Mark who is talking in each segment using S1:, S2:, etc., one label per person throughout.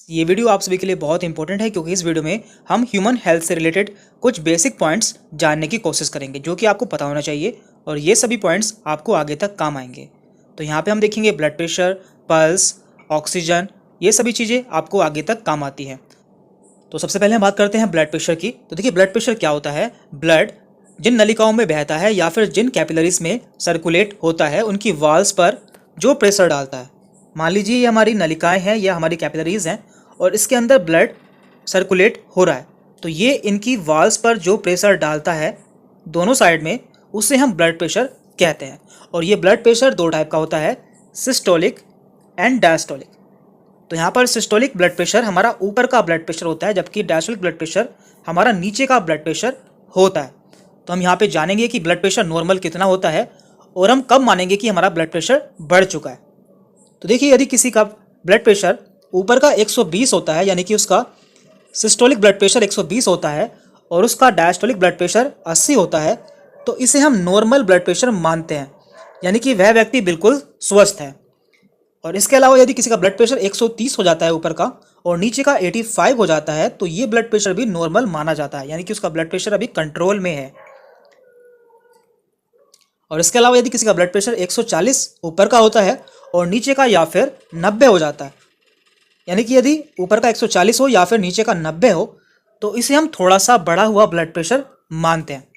S1: ये वीडियो आप सभी के लिए बहुत इंपॉर्टेंट है क्योंकि इस वीडियो में हम ह्यूमन हेल्थ से रिलेटेड कुछ बेसिक पॉइंट्स जानने की कोशिश करेंगे जो कि आपको पता होना चाहिए और ये सभी पॉइंट्स आपको आगे तक काम आएंगे। तो यहाँ पे हम देखेंगे ब्लड प्रेशर, पल्स, ऑक्सीजन, ये सभी चीज़ें आपको आगे तक काम आती हैं। तो सबसे पहले हम बात करते हैं ब्लड प्रेशर की। तो देखिए ब्लड प्रेशर क्या होता है। ब्लड जिन नलिकाओं में बहता है या फिर जिन कैपिलरीज में सर्कुलेट होता है उनकी वॉल्स पर जो प्रेशर डालता है। मान लीजिए ये हमारी नलिकाएं हैं या हमारी कैपिलरीज हैं और इसके अंदर ब्लड सर्कुलेट हो रहा है, तो ये इनकी वॉल्स पर जो प्रेशर डालता है दोनों साइड में, उसे हम ब्लड प्रेशर कहते हैं। और ये ब्लड प्रेशर दो टाइप का होता है, सिस्टोलिक एंड डायस्टोलिक। तो यहाँ पर सिस्टोलिक ब्लड प्रेशर हमारा ऊपर का ब्लड प्रेशर होता है, जबकि डायस्टोलिक ब्लड प्रेशर हमारा नीचे का ब्लड प्रेशर होता है। तो हम यहाँ पे जानेंगे कि ब्लड प्रेशर नॉर्मल कितना होता है और हम कब मानेंगे कि हमारा ब्लड प्रेशर बढ़ चुका है। तो देखिए यदि किसी का ब्लड प्रेशर ऊपर का 120 होता है, यानी कि उसका सिस्टोलिक ब्लड प्रेशर 120 होता है और उसका डायस्टोलिक ब्लड प्रेशर 80 होता है, तो इसे हम नॉर्मल ब्लड प्रेशर मानते हैं, यानी कि वह व्यक्ति बिल्कुल स्वस्थ है। और इसके अलावा यदि किसी का ब्लड प्रेशर 130 हो जाता है ऊपर का और नीचे का 85 हो जाता है, तो ये ब्लड प्रेशर भी नॉर्मल माना जाता है, यानी कि उसका ब्लड प्रेशर अभी कंट्रोल में है। और इसके अलावा यदि किसी का ब्लड प्रेशर 140 ऊपर का होता है और नीचे का या फिर 90 हो जाता है, यानी कि यदि ऊपर का 140 हो या फिर नीचे का 90 हो, तो इसे हम थोड़ा सा बढ़ा हुआ ब्लड प्रेशर मानते हैं।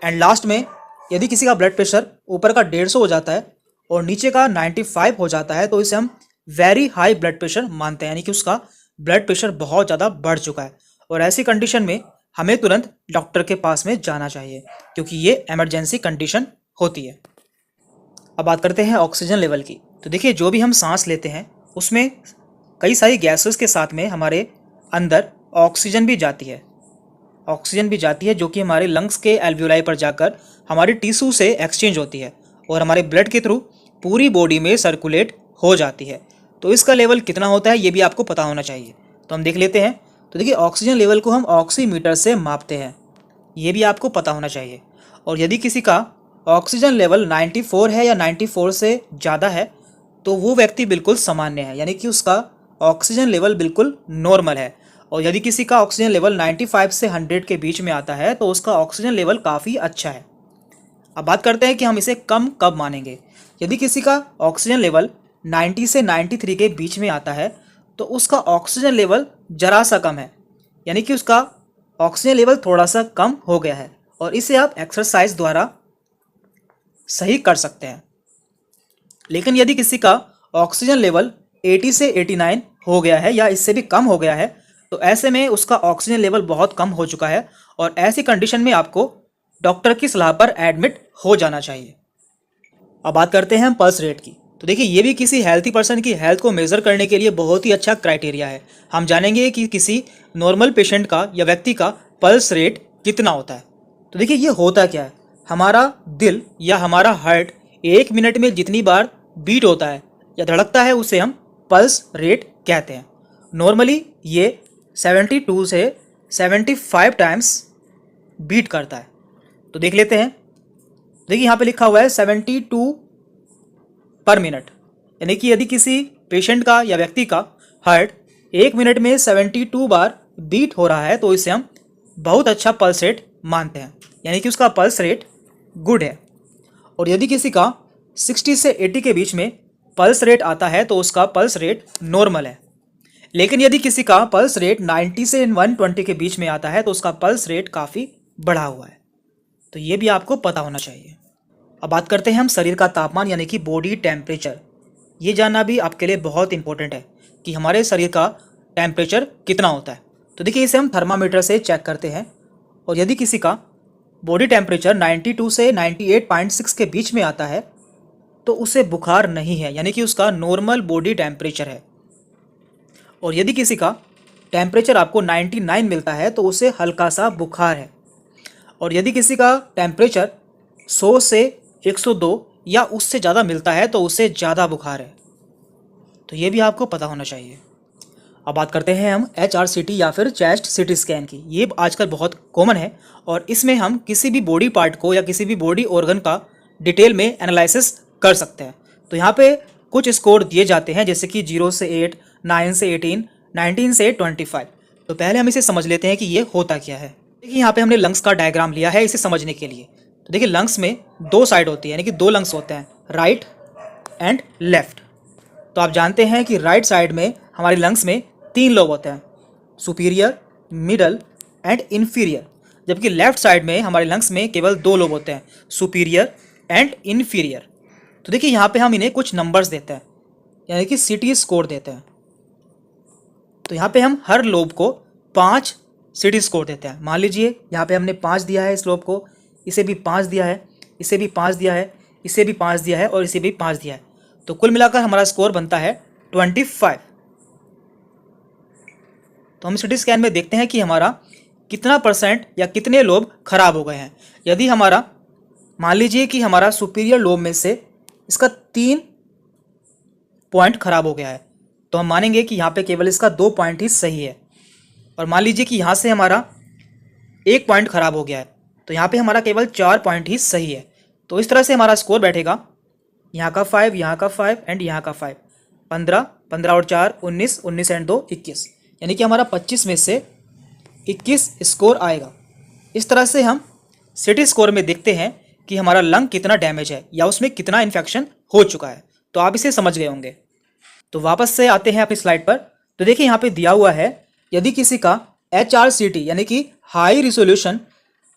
S1: एंड लास्ट में यदि किसी का ब्लड प्रेशर ऊपर का 150 हो जाता है और नीचे का 95 हो जाता है, तो इसे हम वेरी हाई ब्लड प्रेशर मानते हैं, यानी कि उसका ब्लड प्रेशर बहुत ज़्यादा बढ़ चुका है। और ऐसी कंडीशन में हमें तुरंत डॉक्टर के पास में जाना चाहिए क्योंकि ये इमरजेंसी कंडीशन होती है। अब बात करते हैं ऑक्सीजन लेवल की। तो देखिए जो भी हम सांस लेते हैं उसमें कई सारी गैसेस के साथ में हमारे अंदर ऑक्सीजन भी जाती है जो कि हमारे लंग्स के एल्वियोलाई पर जाकर हमारी टिश्यू से एक्सचेंज होती है और हमारे ब्लड के थ्रू पूरी बॉडी में सर्कुलेट हो जाती है। तो इसका लेवल कितना होता है ये भी आपको पता होना चाहिए। तो हम देख लेते हैं। तो देखिए ऑक्सीजन लेवल को हम ऑक्सीमीटर से मापते हैं, ये भी आपको पता होना चाहिए। और यदि किसी का ऑक्सीजन लेवल 94 है या 94 से ज़्यादा है, तो वो व्यक्ति बिल्कुल सामान्य है, यानी कि उसका ऑक्सीजन लेवल बिल्कुल नॉर्मल है। और यदि किसी का ऑक्सीजन लेवल 95 से 100 के बीच में आता है, तो उसका ऑक्सीजन लेवल काफ़ी अच्छा है। अब बात करते हैं कि हम इसे कम कब मानेंगे। यदि किसी का ऑक्सीजन लेवल 90 से 93 के बीच में आता है, तो उसका ऑक्सीजन लेवल जरा सा कम है, यानी कि उसका ऑक्सीजन लेवल थोड़ा सा कम हो गया है और इसे आप एक्सरसाइज द्वारा सही कर सकते हैं। लेकिन यदि किसी का ऑक्सीजन लेवल 80 से 89 हो गया है या इससे भी कम हो गया है, तो ऐसे में उसका ऑक्सीजन लेवल बहुत कम हो चुका है और ऐसी कंडीशन में आपको डॉक्टर की सलाह पर एडमिट हो जाना चाहिए। अब बात करते हैं हम पल्स रेट की। तो देखिए ये भी किसी हेल्थी पर्सन की हेल्थ को मेज़र करने के लिए बहुत ही अच्छा क्राइटेरिया है। हम जानेंगे कि किसी नॉर्मल पेशेंट का या व्यक्ति का पल्स रेट कितना होता है। तो देखिए ये होता क्या है, हमारा दिल या हमारा हार्ट 1 मिनट में जितनी बार बीट होता है या धड़कता है उसे हम पल्स रेट कहते हैं। नॉर्मली ये 72 से 75 टाइम्स बीट करता है। तो देख लेते हैं। देखिए यहाँ पे लिखा हुआ है 72 पर मिनट, यानी कि यदि किसी पेशेंट का या व्यक्ति का हार्ट 1 मिनट में 72 बार बीट हो रहा है, तो इसे हम बहुत अच्छा पल्स रेट मानते हैं, यानी कि उसका पल्स रेट गुड है। और यदि किसी का 60 से 80 के बीच में पल्स रेट आता है, तो उसका पल्स रेट नॉर्मल है। लेकिन यदि किसी का पल्स रेट 90 से 120 के बीच में आता है, तो उसका पल्स रेट काफ़ी बढ़ा हुआ है। तो ये भी आपको पता होना चाहिए। अब बात करते हैं हम शरीर का तापमान, यानी कि बॉडी टेम्परेचर। ये जानना भी आपके लिए बहुत इंपॉर्टेंट है कि हमारे शरीर का टेम्परेचर कितना होता है। तो देखिए इसे हम थर्मामीटर से चेक करते हैं और यदि किसी का बॉडी टेम्परेचर 92 से 98.6 के बीच में आता है, तो उसे बुखार नहीं है, यानी कि उसका नॉर्मल बॉडी टेम्परेचर है। और यदि किसी का टेम्परेचर आपको 99 मिलता है, तो उसे हल्का सा बुखार है। और यदि किसी का टेम्परेचर 100 से 102 या उससे ज़्यादा मिलता है, तो उसे ज़्यादा बुखार है। तो ये भी आपको पता होना चाहिए। अब बात करते हैं हम HRCT या फिर चेस्ट सीटी स्कैन की। ये आजकल बहुत कॉमन है और इसमें हम किसी भी बॉडी पार्ट को या किसी भी बॉडी ऑर्गन का डिटेल में एनालिसिस कर सकते हैं। तो यहाँ पे कुछ स्कोर दिए जाते हैं, जैसे कि 0 से 8, 9 से 18, 19 से 25। तो पहले हम इसे समझ लेते हैं कि ये होता क्या है। देखिए यहाँ पे हमने लंग्स का डायग्राम लिया है इसे समझने के लिए। तो देखिए लंग्स में दो साइड होती है, यानी कि दो लंग्स होते हैं, राइट एंड लेफ्ट। तो आप जानते हैं कि राइट साइड में हमारे लंग्स में 3 लोब होते हैं, सुपीरियर, मिडल एंड इन्फीरियर। जबकि लेफ्ट साइड में हमारे लंग्स में केवल 2 लोब होते हैं, सुपीरियर एंड इन्फीरियर। तो देखिए यहाँ पे हम इन्हें कुछ नंबर्स देते हैं, यानी कि सीटी स्कोर देते हैं। तो यहाँ पे हम हर लोब को 5 सीटी स्कोर देते हैं। मान लीजिए यहाँ पे हमने 5 दिया है इस लोब को, इसे भी 5 दिया है, इसे भी 5 दिया है, इसे भी 5 दिया है और इसे भी 5 दिया है। तो कुल मिलाकर हमारा स्कोर बनता है 25। तो हम सिटी स्कैन में देखते हैं कि हमारा कितना परसेंट या कितने लोब खराब हो गए हैं। यदि हमारा मान लीजिए कि हमारा सुपीरियर लोब में से इसका 3 पॉइंट खराब हो गया है, तो हम मानेंगे कि यहाँ पे केवल इसका 2 पॉइंट ही सही है। और मान लीजिए कि यहाँ से हमारा 1 पॉइंट खराब हो गया है, तो यहाँ पे हमारा केवल 4 पॉइंट ही सही है। तो इस तरह से हमारा स्कोर बैठेगा, यहाँ का 5, यहाँ का 5 एंड यहाँ का 5, 15, 15 और 4 19, 19 एंड 2 21, यानी कि हमारा 25 में से 21 स्कोर आएगा। इस तरह से हम सिटी स्कोर में देखते हैं कि हमारा लंग कितना डैमेज है या उसमें कितना इन्फेक्शन हो चुका है। तो आप इसे समझ गए होंगे। तो वापस से आते हैं अपनी स्लाइड पर। तो देखिए यहाँ पे दिया हुआ है, यदि किसी का HRCT यानी कि high resolution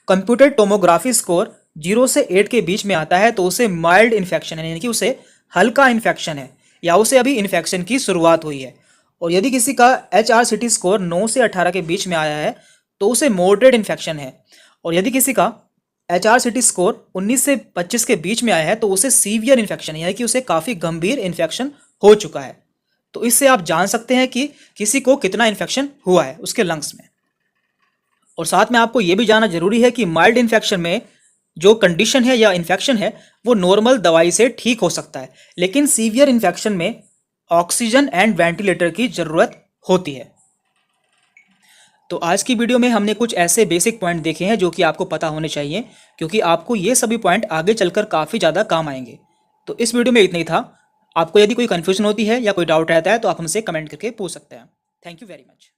S1: computer tomography score 0 से 8 के बीच में आता है तो उसे माइल्ड इन्फेक्शन है, यानी कि उसे हल्का इन्फेक्शन है या उसे अभी इन्फेक्शन की शुरुआत हुई है। और यदि किसी का HRCT स्कोर 9 से 18 के बीच में आया है तो उसे मॉडरेट इन्फेक्शन है। और यदि किसी का HRCT स्कोर 19 से 25 के बीच में आया है तो उसे सीवियर इन्फेक्शन है, यानी कि उसे काफ़ी गंभीर इन्फेक्शन हो चुका है। तो इससे आप जान सकते हैं कि किसी को कितना इन्फेक्शन हुआ है उसके लंग्स में। और साथ में आपको यह भी जानना जरूरी है कि माइल्ड इन्फेक्शन में जो कंडीशन है या इन्फेक्शन है वो नॉर्मल दवाई से ठीक हो सकता है, लेकिन सीवियर इन्फेक्शन में ऑक्सीजन एंड वेंटिलेटर की ज़रूरत होती है। तो आज की वीडियो में हमने कुछ ऐसे बेसिक पॉइंट देखे हैं जो कि आपको पता होने चाहिए, क्योंकि आपको ये सभी पॉइंट आगे चलकर काफ़ी ज़्यादा काम आएंगे। तो इस वीडियो में इतना ही था। आपको यदि कोई कन्फ्यूजन होती है या कोई डाउट रहता है तो आप हमसे कमेंट करके पूछ सकते हैं। Thank you very much.